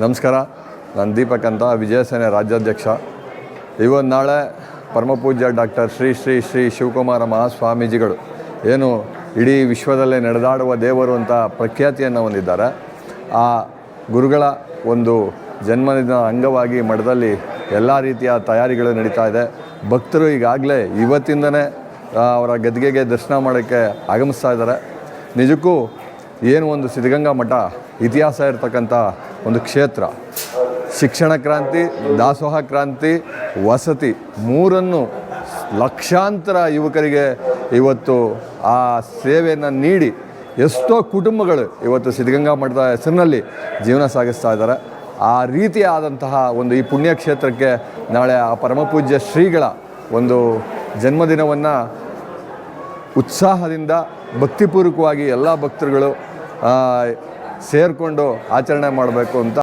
ನಮಸ್ಕಾರ. ನಾನು ದೀಪಕ್ ಅಂತ, ವಿಜಯಸೇನೆ ರಾಜ್ಯಾಧ್ಯಕ್ಷ. ಇವತ್ತು ನಾಳೆ ಪರಮಪೂಜ್ಯ ಡಾಕ್ಟರ್ ಶ್ರೀ ಶ್ರೀ ಶ್ರೀ ಶಿವಕುಮಾರ ಮಹಾಸ್ವಾಮೀಜಿಗಳು ಏನು ಇಡೀ ವಿಶ್ವದಲ್ಲೇ ನಡೆದಾಡುವ ದೇವರು ಅಂತ ಪ್ರಖ್ಯಾತಿಯನ್ನು ಹೊಂದಿದ್ದಾರೆ. ಆ ಗುರುಗಳ ಒಂದು ಜನ್ಮದಿನ ಅಂಗವಾಗಿ ಮಠದಲ್ಲಿ ಎಲ್ಲ ರೀತಿಯ ತಯಾರಿಗಳು ನಡೀತಾ ಇದೆ. ಭಕ್ತರು ಈಗಾಗಲೇ ಇವತ್ತಿಂದನೇ ಅವರ ಗದ್ಗೆಗೆ ದರ್ಶನ ಮಾಡೋಕ್ಕೆ ಆಗಮಿಸ್ತಾ ಇದ್ದಾರೆ. ನಿಜಕ್ಕೂ ಏನು ಒಂದು ಸಿದ್ಧಗಂಗಾ ಮಠ ಇತಿಹಾಸ ಇರತಕ್ಕಂಥ ಒಂದು ಕ್ಷೇತ್ರ. ಶಿಕ್ಷಣ ಕ್ರಾಂತಿ, ದಾಸೋಹ ಕ್ರಾಂತಿ, ವಸತಿ ಮೂರನ್ನು ಲಕ್ಷಾಂತರ ಯುವಕರಿಗೆ ಇವತ್ತು ಆ ಸೇವೆಯನ್ನು ನೀಡಿ ಎಷ್ಟೋ ಕುಟುಂಬಗಳು ಇವತ್ತು ಸಿದ್ಧಗಂಗಾ ಮಠದ ಹೆಸರಿನಲ್ಲಿ ಜೀವನ ಸಾಗಿಸ್ತಾ ಇದ್ದಾರೆ. ಆ ರೀತಿಯಾದಂತಹ ಒಂದು ಈ ಪುಣ್ಯಕ್ಷೇತ್ರಕ್ಕೆ ನಾಳೆ ಆ ಪರಮಪೂಜ್ಯ ಶ್ರೀಗಳ ಒಂದು ಜನ್ಮದಿನವನ್ನು ಉತ್ಸಾಹದಿಂದ ಭಕ್ತಿಪೂರ್ವಕವಾಗಿ ಎಲ್ಲ ಭಕ್ತರುಗಳು ಸೇರಿಕೊಂಡು ಆಚರಣೆ ಮಾಡಬೇಕು ಅಂತ